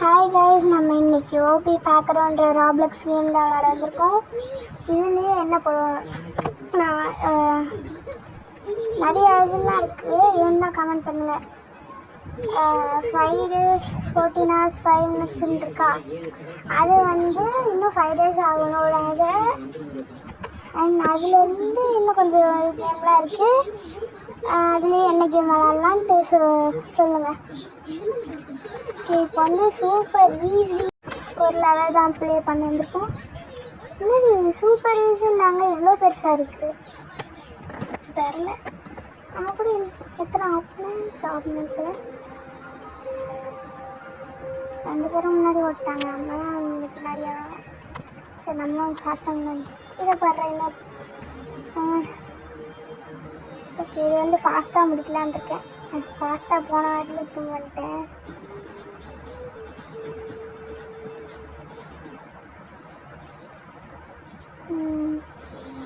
Hi guys, நம்ம இன்னைக்கு OP பேக்கரோன்ற ராப்ளக்ஸ் கேமில் விளாட வந்திருக்கோம். இதுலேயே என்ன பண்ணுவோம், நான் நிறைய இதெல்லாம் இருக்குது, என்ன கமெண்ட் பண்ணுங்கள். 5 days 14 hours 5 minutes இருக்கா, அது இன்னும் 5 days ஆகணும் அது. அண்ட் அதுலேருந்து இன்னும் கொஞ்சம் கேம்லாம் இருக்குது, அதுலேயே என்ன கேம் விளாட்லான்ட்டு சொல்லுங்கள். ஓகே, இப்போ சூப்பர் ஈஸி ஒரு லெவல் தான் ப்ளே பண்ணி வந்திருக்கோம். இன்னும் இது சூப்பர் ஈஸின்னாங்க, எவ்வளோ பெருசாக இருக்குது தெரில. நம்ம கூட எத்தனை ஆப்னன்ஸில் 2 பேரும் முன்னாடி ஓட்டாங்க, நம்ம தான் பின்னாடி. சரி, நம்மளும் ஃபாஸ்ட்டாக இதை பாடுற இன்னொரு. ஓகே, இது ஃபாஸ்ட்டாக முடிக்கலான் இருக்கேன். ஃபாஸ்ட்டாக போன வாட்டில் திரும்ப வந்துட்டேன்.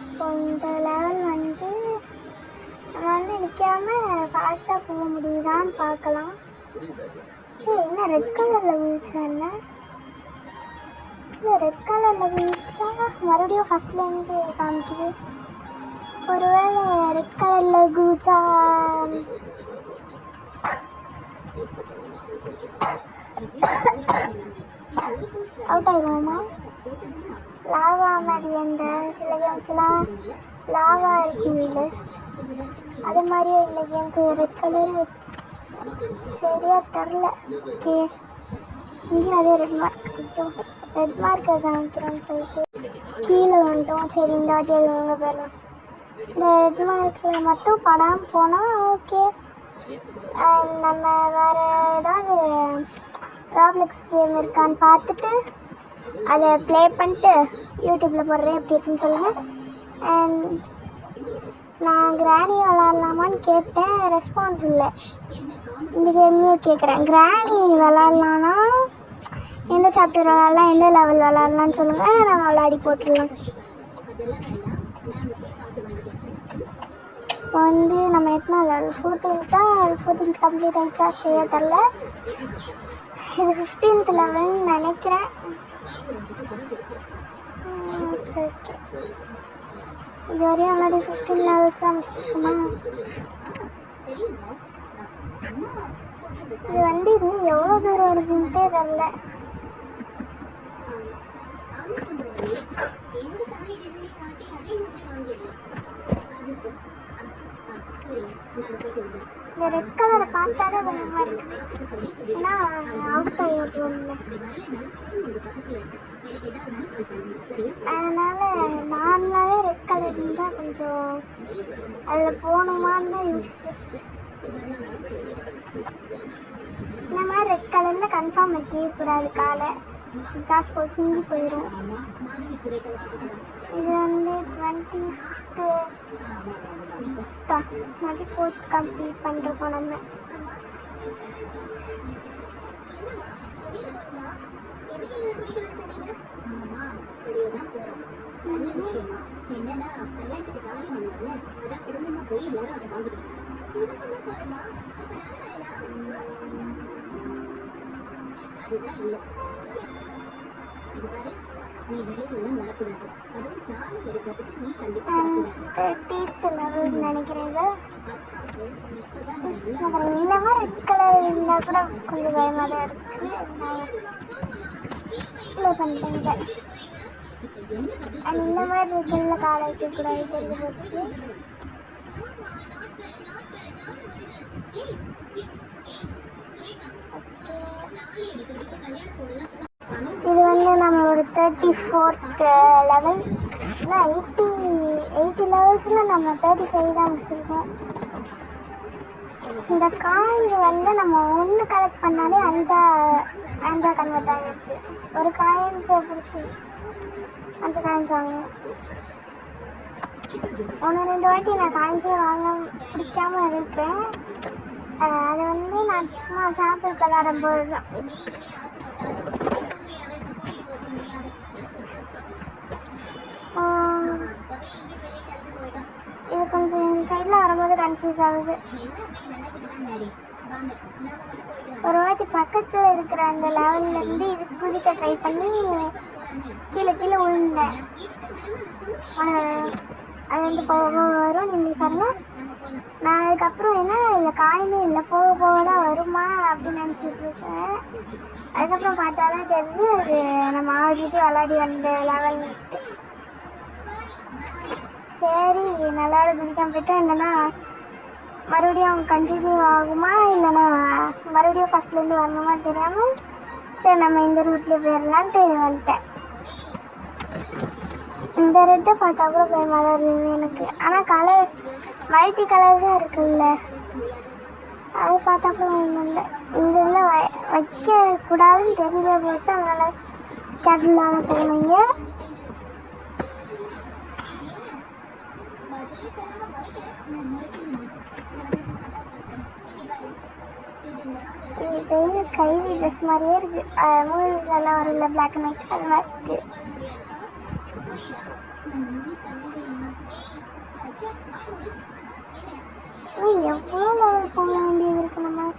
இப்போ இந்த லெவல் நம்ம நிற்காமல் ஃபாஸ்ட்டாக போக முடியுதான்னு பார்க்கலாம். என்ன ரெட் கலரில் வீழ்ச்சா? இல்லை, ரெட் கலரில் வீழ்ச்சா மறுபடியும் ஃபஸ்ட்லேருந்து காமிக்குது. ஒருவேளை ரெட் கலரில் குதிச்சா அவுட் ஆயிடுவோமா? லாவா மாதிரி அந்த சில கேம்ஸ்லாம் லாவா இருக்குங்க, அது மாதிரியே இந்த கேமுக்கு ரெட் கலரு சரியாக தெரில. ஓகே, இங்கேயும் அதே ரெட் மார்க்கை காமிக்கிறோன்னு சொல்லிட்டு கீழே வந்துட்டோம். சரி, இந்த வாட்டி அது எங்கே போயிடலாம். இந்த ரெட் மார்க்கில் மட்டும் படாமல் போனால் ஓகே. நம்ம வேறு ஏதாவது ராப்ளக்ஸ் கேம் இருக்கான்னு பார்த்துட்டு அதை ப்ளே பண்ணிட்டு யூடியூப்பில் போடுறேன், எப்படி இருக்குன்னு சொல்லுங்கள். அண்ட் நான் கிராணி விளாட்லாமான்னு கேட்டேன், ரெஸ்பான்ஸ் இல்லை. இந்த கேம்லேயே கேட்குறேன், கிராணி விளாட்லான்னா எந்த சாப்டர் விளாட்லாம், எந்த லெவல் விளாட்லான்னு சொல்லுங்கள், நம்ம விளாடி போட்டுடலாம். இப்போ நம்ம எத்தனை லெவல் 14 கம்ப்ளீட் ஆகிடுச்சா சரியாக தெரில. இது 15th லெவல்னு நினைக்கிறேன். ஓகே, இது வரையும் முன்னாடி 15 லெவல்ஸ் தான் முடிச்சுக்குமா? இது இன்னும் எவ்வளோ தூரம் இருக்குன்ட்டே தெரில. இந்த ரெட் கலரை பார்த்தாலே பயமாக இருக்குது, ஏன்னா அவுட் ஆகி ஓட்டுவோம்ல. அதனால் நார்மலாகவே ரெட் கலர் இருந்தால் கொஞ்சம் அதில் போகணுமான்னு தான் யோசிச்சு. இந்த மாதிரி ரெட் கலரில் கன்ஃபார்ம் வைக்கக்கூடாது காலை, காசு போய் சிங்கி போயிடும். இது 24th கம்ப்ளீட் பண்ணிருக்கோம் நம்ம. நினைக்கிறேன் இந்த மாதிரி ரெட் கலர் இருந்தால் கூட கொஞ்சம் பயமாக தான் இருக்குது. பண்ணிட்டேங்க, இந்த மாதிரி இருக்குல்ல காலை வைக்கக்கூடாது, தெரிஞ்சு போச்சு. இது நம்மளோட 34th லெவல். 80 லெவல்ஸில் நம்ம 35 தான் முடிச்சிருக்கோம். இந்த காயின்ஸ் நம்ம ஒன்று கலெக்ட் பண்ணாலே அஞ்சா கன்வெர்ட் ஆகிடுச்சு. ஒரு காயின்ஸை பிடிச்சி 5 காயின்ஸ் வாங்கணும். 1-2 வாட்டி நான் காயின்ஸே வாங்க பிடிக்காமல் இருக்கேன். அது நான் சும்மா சாம்பிள் விளாடும் போது தான். இது கொஞ்சம் இந்த சைடில் வரும்போது கன்ஃபியூஸ் ஆகுது. ஒரு வாட்டி பக்கத்தில் இருக்கிற அந்த லெவலில் வந்து இதுக்கு குதிக்க ட்ரை பண்ணி கீழே கீழே விழுந்தேன். அது வந்து போக வரும் நீங்கள் பாருங்க. நான் அதுக்கப்புறம் என்ன இல்லை காயமே இல்லை, போக போக தான் வருமா அப்படின்னு நினச்சிட்டு இருக்கேன். அதுக்கப்புறம் பார்த்தா தான் தெரிஞ்சு அது நம்ம ஆடிட்டு விளையாடி வந்த லெவல்ட்டு. சரி நல்லா குதிக்காம போயிட்டோம், இல்லைன்னா மறுபடியும் கண்டினியூ ஆகுமா இல்லைன்னா மறுபடியும் ஃபஸ்ட்லேருந்து வரணுமா தெரியாமல் சரி நம்ம இந்த ரூட்லேயே போயிடலான்ட்டு வந்துட்டேன். இந்த ரெட்டை பார்த்தா கூட பயமாக தான் இருந்தது எனக்கு. ஆனால் கலர் மல்டி கலர்ஸாக இருக்குல்ல, அது பார்த்தா கூட ஒன்றும் இல்லை. இந்த இதில் வைக்கக்கூடாதுன்னு தெரிஞ்ச போச்சு, அதனால் கேட்டுலாக போனீங்க. இது செய்ய கைதி ட்ரெஸ் மாதிரியே இருக்குது. மூவிஸ் எல்லாம் வரும்ல பிளாக் அண்ட் ஒயிட், அது மாதிரி இருக்குது. எவ்வளோ லெவல் போக வேண்டியது இருக்கு நம்ம.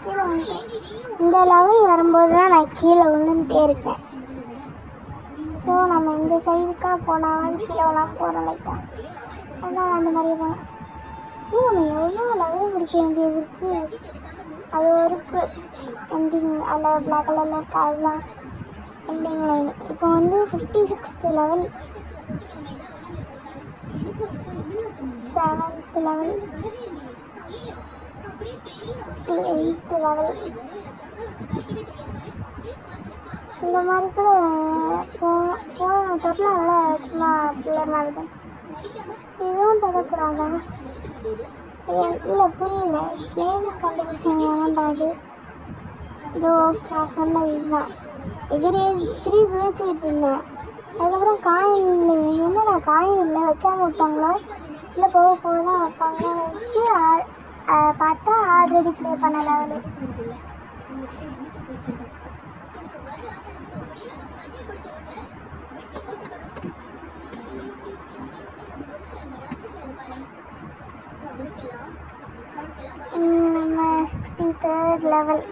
கீழே வந்துட்டேன். இந்த லெவல் வரும்போது தான் நான் கீழே விழுந்துட்டே இருக்கேன். ஸோ நம்ம இந்த சைடுக்காக போனாலும் கீழே விழாம போகிறோம் லைட்டாக, அதனால் அந்த மாதிரி போனோம். நம்ம எவ்வளோ லெவல் முடிக்க வேண்டியது இருக்குது. அது இருக்குது எண்டிங், அதில் பிளாக் கலரில் இருக்குது, அதுதான் எண்டிங் லைன். இப்போ வந்து 56th level, 7th level, 58th level. இந்த மாதிரி கூட தொடலாம்ல, சும்மா பிள்ளை மாதிரி தான். இதுவும் தொடக்கூடாதா? இல்லை புரியல, கேம் கண்டுபிடிச்சாங்க ஏமாண்டாது. இதோ நான் சொன்னது இதுதான். எதிரே குதிச்சுக்கிட்டு இருந்தேன். அதுக்கப்புறம் காயின் என்னடா காயின் இல்லை வைக்காம விட்டாங்களா, இல்லை போக போக தான் வைப்பாங்கன்னு நினச்சிட்டு பார்த்தா ஆல்ரெடி ப்ளே பண்ண லெவலு. நம்ம 63rd லெவல்.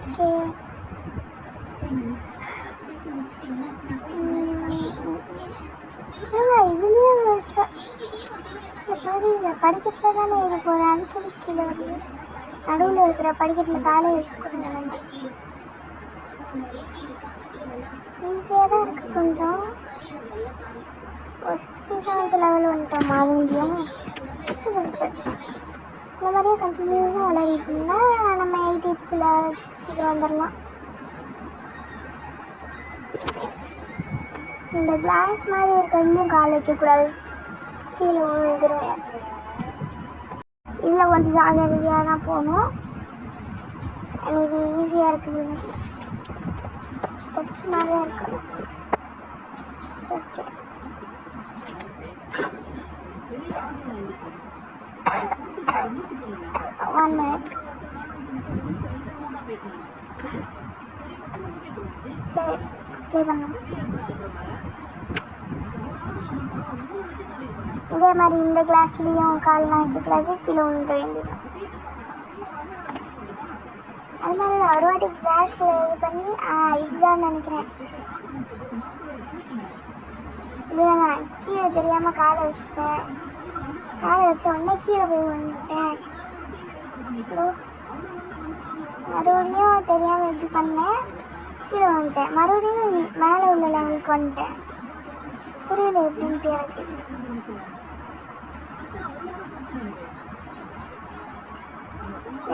ஓகே இதுலேயும் வச்சா புரியல. படிக்கட்டில் தானே இருக்கு, ஒரு அடிக்கடி கீழே வருது. நடுவில் இருக்கிற படிக்கட்டில் காலை இருக்கக்கூடாது. நம்ம ஈஸியாக தான் இருக்குது கொஞ்சம். ஒரு 67th லெவல் வந்துட்டோம். அதுவும் இந்த மாதிரியே கண்டினியூஸாக விளையாடிட்டு இருந்தால் நம்ம 80th லெவல் சீக்கிரம் வந்துடலாம். இந்த கிளாஸ் மாதிரி இருக்கிறதும் கால் வைக்கக்கூடாது, கீழே விழுந்துருவேன். இதில் கொஞ்சம் ஜாகிரதையாக தான் போகணும். இது ஈஸியாக இருக்குது, ஸ்டெப்ஸ் மாதிரியே இருக்குது. Okay one minute. சரி ப்ளே பண்ணலாம். இதே மாதிரி இந்த கிளாஸ்லேயும் கால்லாம் வைக்கக்கூடாது, கீழே விழுந்துட வேண்டியது. அது மாதிரி நான் ஒரு வாட்டி கிளாஸில் இது பண்ணி இதுதான் நினைக்கிறேன். இதுதான் கீழே தெரியாமல் காலை வச்சிட்டேன். காலை வச்ச உடனே கீழே போய் விழுந்துட்டேன். மறுபடியும் தெரியாமல் எப்படி பண்ணேன், கீழே வந்துட்டேன். மறுபடியும் மேலே உள்ள லெவலுக்கு வந்துட்டேன். புரியல எப்படின்ட்டு எனக்கு.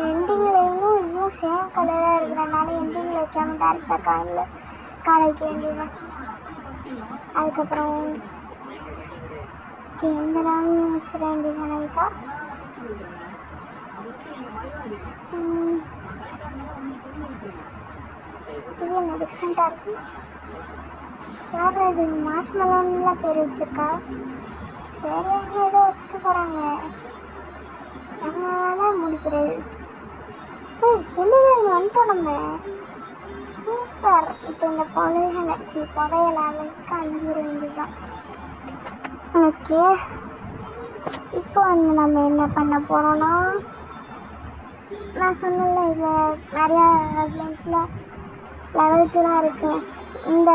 எண்டிங்லையும் இன்னும் சேம் கலராக இருக்கிறனால எண்டிங்கில் வைக்காம டேரெக்டாக காலில் காலை வைக்க வேண்டியதுதான். அதுக்கப்புறம் இந்த நாள் முடிச்சிட வேண்டியது நைஸாக. இது என்ன டிஃப்ரெண்ட்டாக இருக்குது? யார் இது மார்ஷ்மெலோன்லாம் பேர் வச்சுருக்கா? சரி அவங்க ஏதோ வச்சுட்டு போகிறாங்க. நம்மளால முடிக்கிறது. வெளியே வந்துட்டோம் நம்ம. சூப்பர். இப்போ இந்த புதையலாளுக்கு அழிஞ்சிட வேண்டியதுதான். ஓகே, இப்போ வந்து நம்ம என்ன பண்ண போகிறோன்னா, நான் சொன்னல இதில் நிறையா கேம்ஸில் லெவல்ஸ்லாம் இருக்குது. இந்த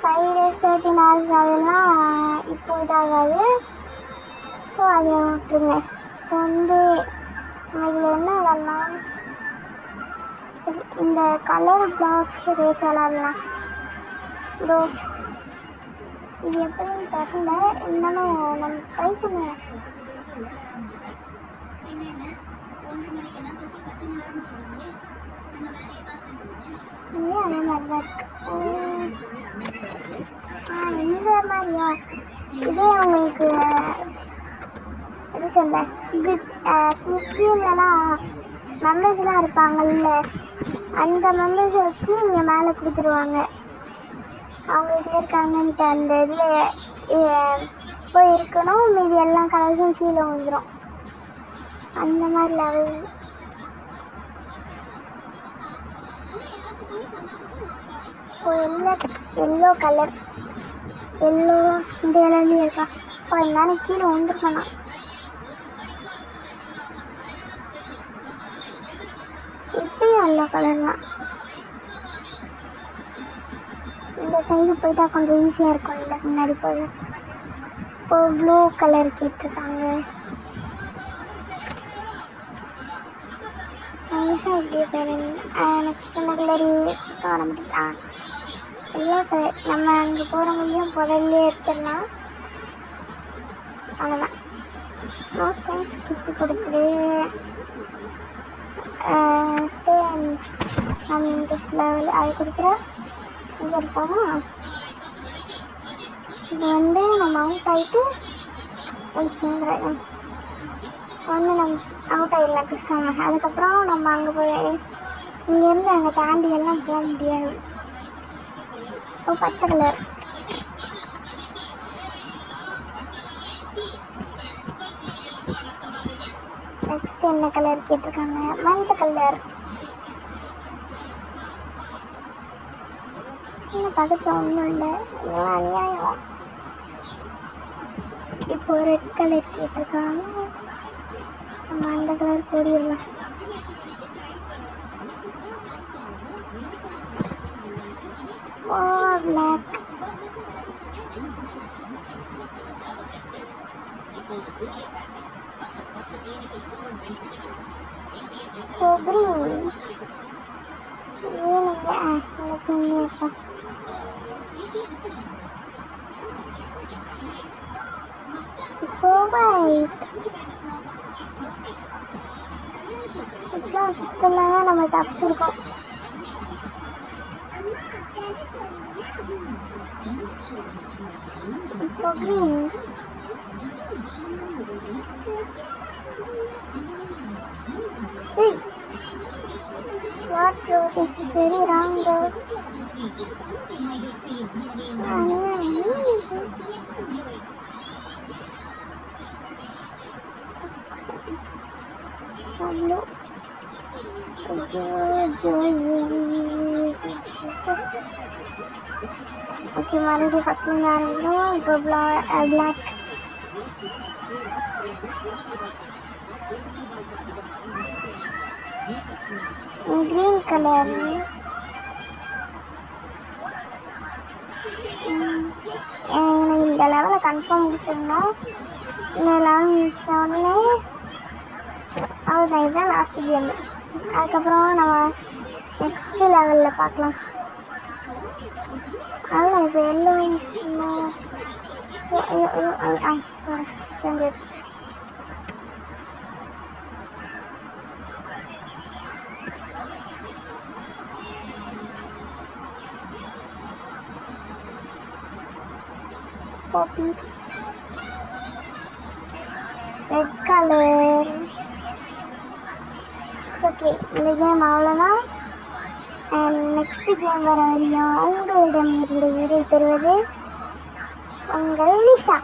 5 days 13 hours அதெல்லாம் இப்போ இதாகாது. ஸோ அதை விட்டுருங்க. இப்போ வந்து இதில் என்ன விளாட்லாம்? சரி, இந்த கலர் பிளாக் ரேஸ் விளாட்லாம். இதோ இது எப்படின்னு தெரியல, இருந்தாலும் நம்ம ட்ரை பண்ணுவோம். அதே மாதிரி தான் இருக்கு. இந்த மாதிரியா? இதே உங்களுக்கு எப்படி சொல்ல, ஸ்விக்கிலலாம் மெம்பர்ஸ்லாம் இருப்பாங்கல்ல, அந்த மெம்பர்ஸை வச்சு இங்கே மேலே கொடுத்துருவாங்க. அவங்க இதில் இருக்காங்கன்ட்டு அந்த இதில் போய் இருக்கணும். மீதி எல்லா கலர்ஸும் கீழே வந்துடும். அந்த மாதிரி லெவல். இப்போ எல்லோ கலர், எல்லோ இந்த கலர்லேயும் இருக்கா? இப்போ எல்லாரும் கீழே வந்துருக்கேண்ணா. இப்பயும் எல்லோ கலர் தான். இந்த சைடு போயிட்டா கொஞ்சம் ஈஸியாக இருக்கும். இல்லை முன்னாடி போய் இப்போ ப்ளூ கலர் கேட்டிருக்காங்க. நைஸாக இப்படியே போயிடுங்க. நெக்ஸ்ட் என்ன கலர் சுத்த வர முடியுதா? Yellow colour. நம்ம அங்கே போகிற முடியும் புடல்லே எடுத்துடலாம். அவ்வளோதான். No thanks. கிஃப்ட் கொடுத்துரு. ஸ்டே அண்ட் திஸ் லெவல் அது கொடுத்துரு. இங்கே இருப்போமா? இது வந்து நம்ம அவுட் ஆகிட்டு வந்து நம்ம அவுட் ஆகிடலாம் பேசாம. அதுக்கப்புறம் நம்ம அங்கே போய் இங்கேருந்து அங்கே தாண்டி எல்லாம் போக முடியாது. இப்போ பச்சை கலர். நெக்ஸ்ட் என்ன கலர் கேட்டிருக்காங்க? மஞ்சள் கலர். இன்னும் பக்கத்தில் ஒன்றும் இல்லை. இதெல்லாம் அநியாயம். இப்போ ரெட் கலர் கேட்டிருக்காங்க. நம்ம அந்த கலர் போடிடலாம். பிளாக். கிரீன். வேணுங்க எனக்கு இங்கே இருப்போம். இப்போ ஒயிட். இப்பெல்லாம் சிஸ்டம்லாம் தான் நம்ம தப்பிச்சிருக்கோம். இப்போ green. What road? This is very wrong road. Okay, மறுபடியும் ஃபஸ்ட்லேருந்து ஆரம்பிக்கிறோம். இப்போ பிளாக். Green colour. இந்த லெவலில் கன்ஃபார்ம் முடிச்சிருந்தோம். இந்த லெவல் முடிச்ச உடனே அவ்வளோதான். இதுதான் லாஸ்ட் கேம். அதுக்கப்புறம் நம்ம நெக்ஸ்ட் லெவலில் பார்க்கலாம். அவ்வளோ இப்போ எல்லோ தெரிஞ்சிச்சு. pink, red color. It's okay. இந்த கேம் அவ்வளோதான். நெக்ஸ்ட் கேம் வர வரையும் உங்களிடம் இருந்து விடை பெறுவது உங்கள் நிஷா.